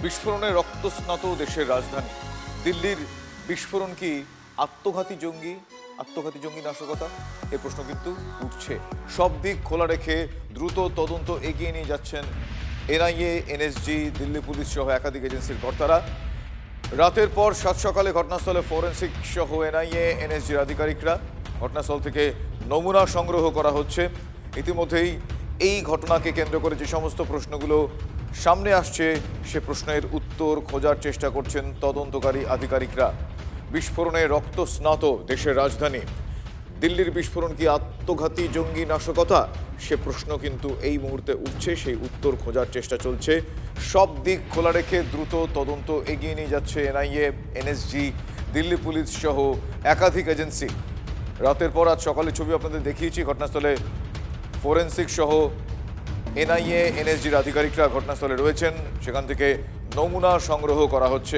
বিস্ফোরণে রক্তস্নাত দেশের রাজধানী দিল্লির বিস্ফোরণ কি আত্মঘাতী জঙ্গি নাশকতা এ প্রশ্ন কিন্তু উঠছে। সব দিক খোলা রেখে দ্রুত তদন্ত এগিয়ে নিয়ে যাচ্ছেন এনআইএ, এনএসজি, দিল্লি পুলিশ সহ একাধিক এজেন্সির কর্তারা। রাতের পর সাত সকালে ঘটনাস্থলে ফরেন্সিক সহ এনআইএ, এনএসজির আধিকারিকরা। ঘটনাস্থল থেকে নমুনা সংগ্রহ করা হচ্ছে। ইতিমধ্যেই এই ঘটনাকে কেন্দ্র করে যে সমস্ত প্রশ্নগুলো সামনে আসছে সে প্রশ্নের উত্তর খোঁজার চেষ্টা করছেন তদন্তকারী আধিকারিকরা। বিস্ফোরণে রক্তস্নাত দেশের রাজধানী দিল্লির বিস্ফোরণ কি আত্মঘাতী জঙ্গি নাশকতা সে প্রশ্ন কিন্তু এই মুহূর্তে উঠছে, সেই উত্তর খোঁজার চেষ্টা চলছে। সব দিক খোলা রেখে দ্রুত তদন্ত এগিয়ে নিয়ে যাচ্ছে এনআইএ, এনএসজি, দিল্লি পুলিশ সহ একাধিক এজেন্সি। রাতের পর আজ সকালে ছবি আপনাদের দেখিয়েছি। ঘটনাস্থলে ফরেন্সিক সহ এনআইএ, এনএসজির আধিকারিকরা ঘটনাস্থলে রয়েছেন। সেখান থেকে নমুনা সংগ্রহ করা হচ্ছে।